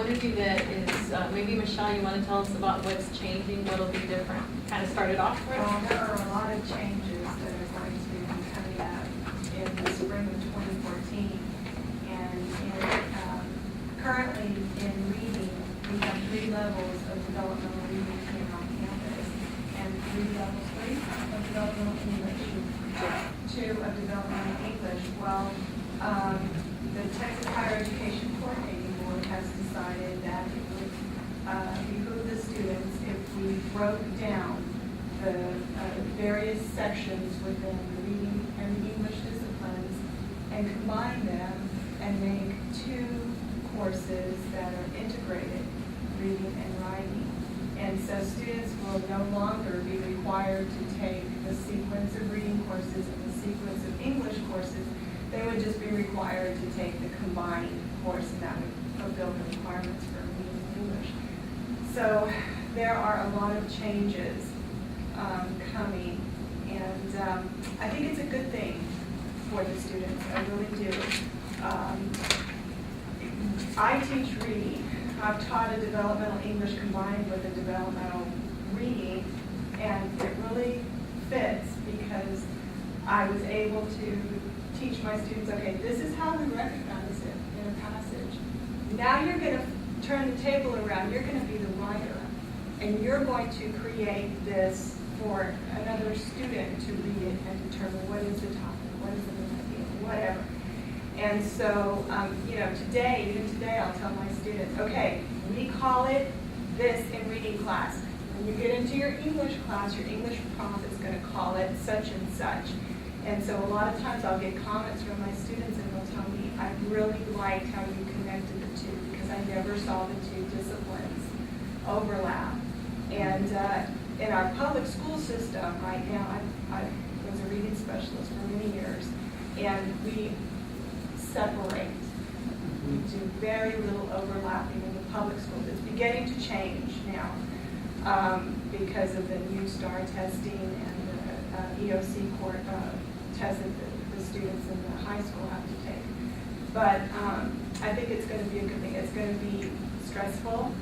is you that is, maybe Michelle, you want to tell us about what's changing, what'll be different? Kind of started off for us. There are a lot of changes that are going to be coming out in the spring of 2014. And currently in reading, we have 3 levels of developmental reading here on campus, and 3 of developmental English, 2 of developmental English. Well, the Texas Higher Education Coordinating Board has decided that it would behoove the students if we broke down the various sections within the reading and the English disciplines and combine them and make 2 courses that are integrated, reading and writing. And so students will no longer be required to take the sequence of reading courses and the sequence of English courses. They would just be required to take the combined course, and that would fulfill the requirements for reading English. So there are a lot of changes coming, and I think it's a good thing for the students. I really do. I teach reading. I've taught a developmental English combined with a developmental reading, and it really fits because I was able to teach my students, okay, this is how we recognize it in a passage. Now you're going to turn the table around. You're going to be the writer, and you're going to create this for another student to read it and determine what is the topic, what is the main idea, whatever. And so, even today, I'll tell my students, okay, we call it this in reading class. When you get into your English class, your English prof is going to call it such and such. And so a lot of times I'll get comments from my students and they'll tell me, I really liked how you connected the 2 because I never saw the 2 disciplines overlap. And in our public school system right now, I was a reading specialist for many years, and we separate. We do very little overlapping in the public schools. It's beginning to change now because of the new STAR testing and the EOC court test that the students in the high school have to take. But I think it's going to be a good thing. It's going to be stressful,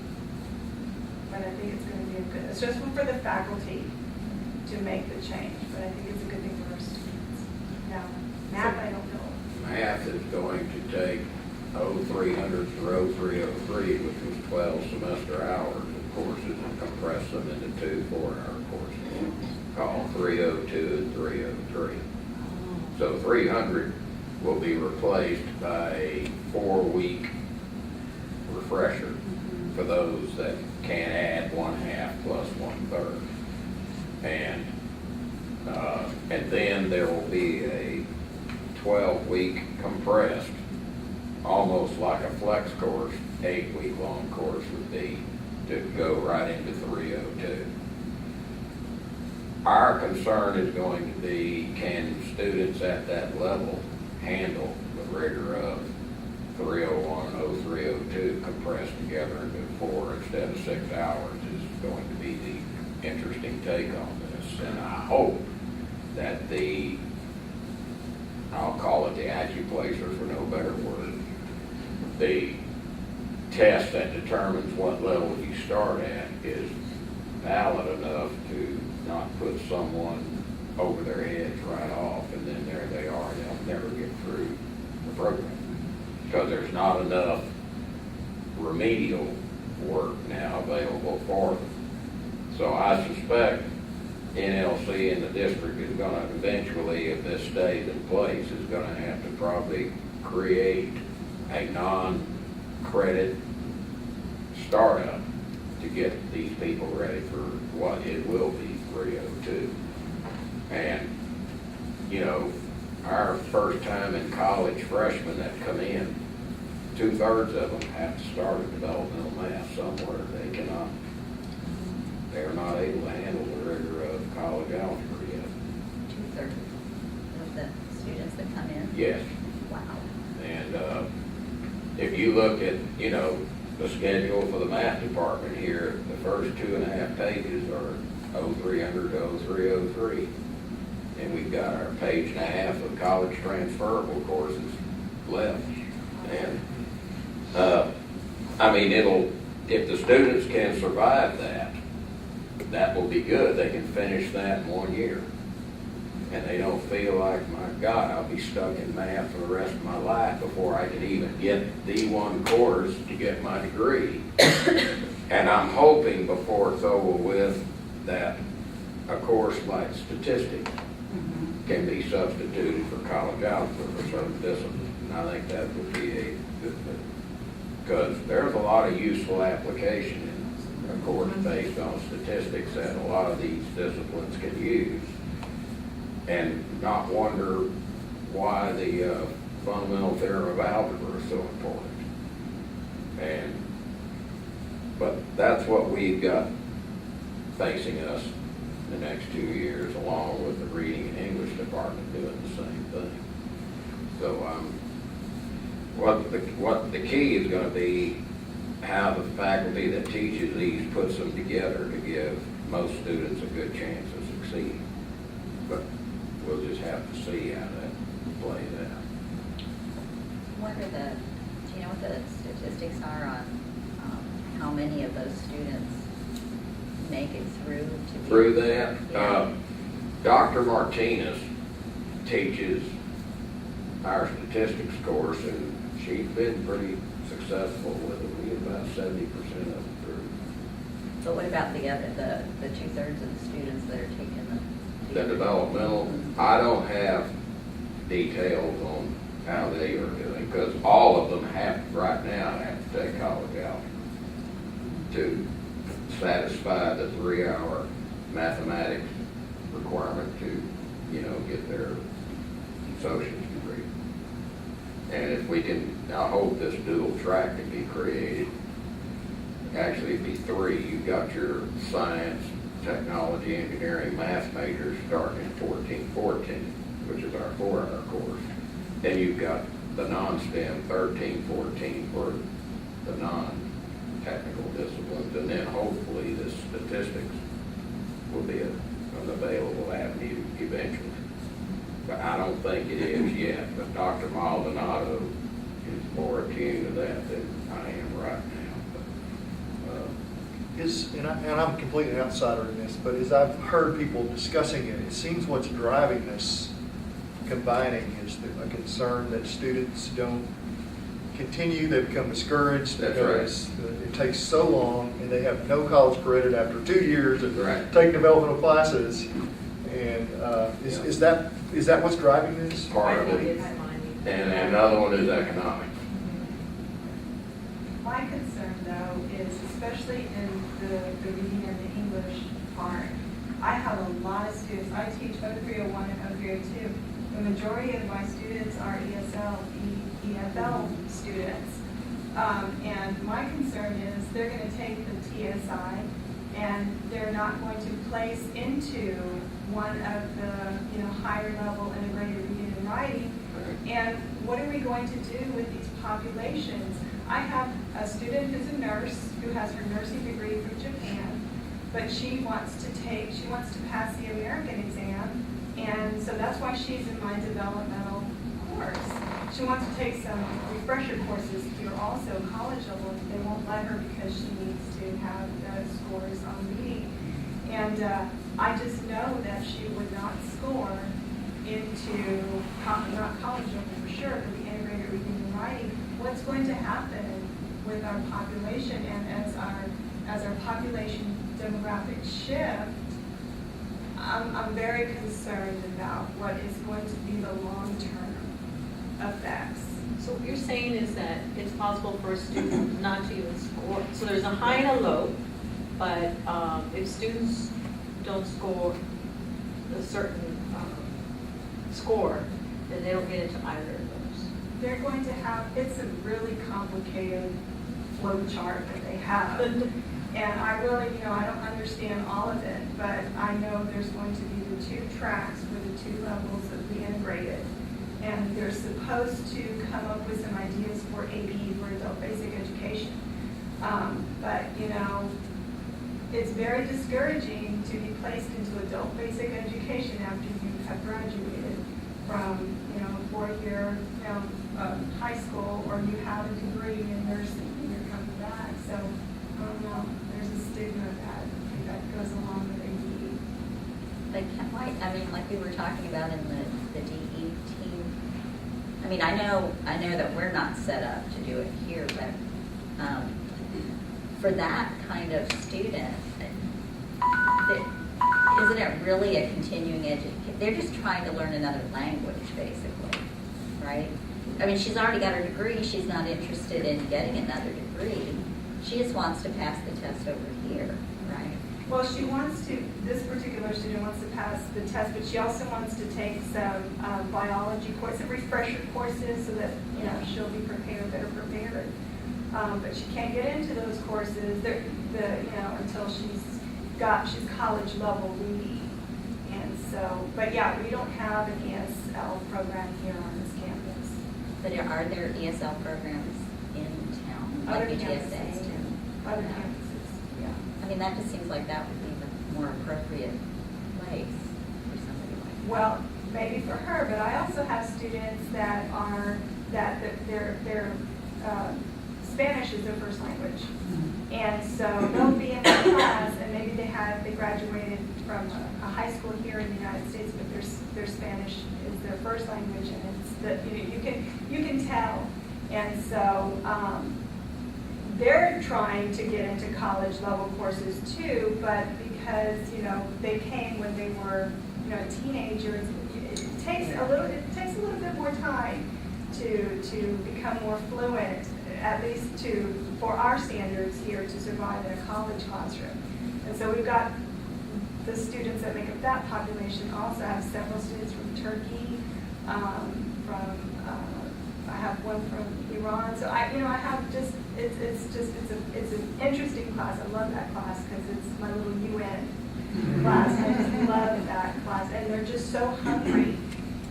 but I think it's going to be it's stressful for the faculty to make the change, but I think it's a good thing for our students. Now, math, I don't know. Math is going to take 0300 through 0303, which was 12 semester hours of courses, and compress them into 2 4-hour courses called 302 and 303. So 300 will be replaced by a 4-week refresher for those that can add 1/2 plus 1/3. And then there will be a 12-week compressed, almost like a flex course, 8-week long course would be to go right into 302. Our concern is going to be, can students at that level handle the rigor of 301 and 0302 compressed together into 4 instead of 6 hours is going to be the interesting take on this. And I hope that I'll call it the acuplacer for no better word, the test that determines what level you start at is valid enough to not put someone over their heads right off, and then there they are, they'll never get through the program because there's not enough remedial work now available for them. So I suspect NLC and the district is going to eventually, if this stays in place, is going to have to probably create a non-credit startup to get these people ready for what it will be 302. And, our first time in college freshmen that come in, 2/3 of them have to start a developmental math somewhere. They're not able to handle the rigor of college algebra yet. 2/3 of the students that come in? Yes. Wow. And if you look at, the schedule for the math department here, the first 2.5 pages are 0300 to 0303. And we've got our 1.5 pages of college transferable courses left. And I mean, if the students can survive that, that will be good. They can finish that in 1 year. And they don't feel like, my God, I'll be stuck in math for the rest of my life before I can even get the one course to get my degree. And I'm hoping before it's over with that a course like statistics can be substituted for college algebra for certain disciplines. And I think that would be a good thing. Because there's a lot of useful application in a course based on statistics that a lot of these disciplines can use. And not wonder why the fundamental theorem of algebra is so important. But that's what we've got facing us the next 2 years, along with the reading and English department doing the same thing. So what the key is going to be how the faculty that teaches these puts them together to give most students a good chance of succeeding. But we'll just have to see how that plays out. What are do you know what the statistics are on how many of those students make it through that? Yeah. Dr. Martinez teaches our statistics course, and she's been pretty successful with it. We get about 70% of it through. But what about the other, the 2/3 of the students that are taking The developmental, I don't have details on how they are doing, because all of them right now have to take college algebra to satisfy the 3-hour mathematics requirement to, get their associate's degree. And if we can, I hope this dual track can be created. Actually, it'd be 3. You've got your science, technology, engineering, math majors starting in 14, which is our 4-hour course. Then you've got the non-STEM 13, 14 for the non-technical disciplines, and then hopefully this statistics will be an available avenue eventually. But I don't think it is yet. But Dr. Maldonado is more attuned to that than I am right now. But, and I'm completely an outsider in this, but as I've heard people discussing it, it seems what's driving this combining is a concern that students don't continue, they become discouraged. That's because it takes so long, and they have no college credit after 2 years of Right. taking developmental classes. And is that what's driving this? Part of I think it. it's mine. And another one is economic. My concern, though, is especially in the reading and the English part, I have a lot of students. I teach 0301 and 0302. The majority of my students are ESL, EFL students. And my concern is they're going to take the TSI and they're not going to place into one of the higher level integrated reading and writing. And what are we going to do with these populations? I have a student who's a nurse who has her nursing degree from Japan, but she wants to pass the American exam, and so that's why she's in my developmental course. She wants to take some refresher courses here also, college level. They won't let her because she needs to have the scores on reading. And I just know that she would not score into, not college level for sure, but the integrated reading and writing. What's going to happen with our population, and as our population demographic shift, I'm very concerned about what is going to be the long-term effects. So what you're saying is that it's possible for a student not to even score. So there's a high and a low, but if students don't score a certain score, then they don't get into either of those. They're going to have, it's a really complicated flow chart that they have. And I really, I don't understand all of it, but I know there's going to be the 2 tracks for the 2 levels of the integrated. And they're supposed to come up with some ideas for AP, for adult basic education. But, it's very discouraging to be placed into adult basic education after you have graduated from, 4-year high school, or you have a degree in nursing and you're coming back. But why, I mean, like we were talking about in the DE team, I mean, I know that we're not set up to do it here, but for that kind of student, isn't it really a continuing education? They're just trying to learn another language, basically, right? I mean, she's already got her degree. She's not interested in getting another degree. She just wants to pass the test over here, right? Well, she wants to, this particular student wants to pass the test, but she also wants to take some biology courses, refresher courses, so that, you know, she'll be prepared, better prepared. But she can't get into those courses, until she's college level reading. And so, but yeah, we don't have an ESL program here on this campus. But are there ESL programs in town, Other like campuses, BTSA? too. Other campuses, yeah. I mean, that just seems like that would be the more appropriate place for somebody like that. Well, maybe for her, but I also have students that their Spanish is their first language. And so they'll be in the class, and maybe they graduated from a high school here in the United States, but their Spanish is their first language, and it's you can tell. And so they're trying to get into college level courses too, but because they came when they were teenagers, it takes a little bit more time to become more fluent, at least for our standards here, to survive in a college classroom. And so we've got the students that make up that population. Also have several students from Turkey, I have one from Iran. So I have just it's an interesting class. I love that class because it's my little UN class. I just love that class, and they're just so hungry.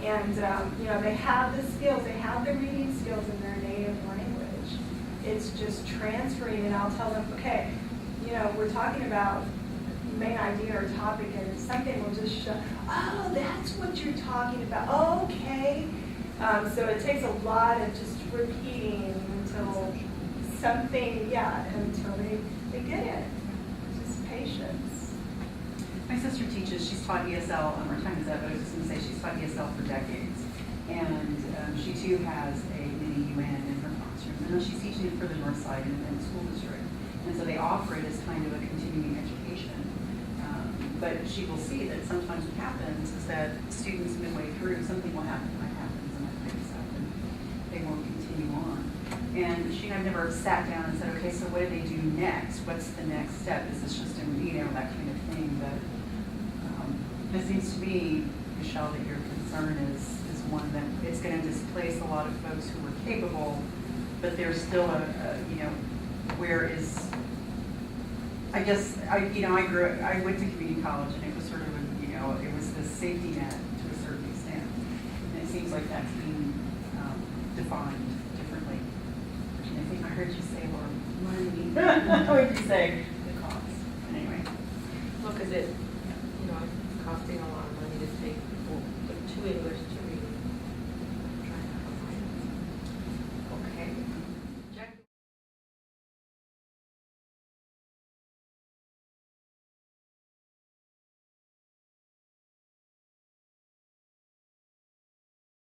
And they have the skills, they have the reading skills in their native language. It's just transferring, and I'll tell them, okay, we're talking about main idea or topic, and something will just show, oh, that's what you're talking about. Okay. So it takes a lot of just repeating until they get it. Just patience. My sister teaches, she's taught ESL, our time is up, but I was just going to say she's taught ESL for decades. And she too has a mini UN in her classroom. And she's teaching it for the North Side Independent School District. And so they offer it as kind of a continuing education. But she will see that sometimes what happens is that students midway through, something will happen, and that happens, and that breaks up, and they won't continue on. And she and I've never sat down and said, okay, so what do they do next? What's the next step? Is this just that kind of thing? But it seems to me, Michelle, that your concern is one that it's going to displace a lot of folks who were capable, but there's still where is, I guess, I went to community college, and it was sort of it was the safety net to a certain extent. And it seems like that's being defined differently. And I think I heard you say, Laura, money. What did you say? The cost. Anyway. Well, because it's costing a lot of money to take people, like 2 English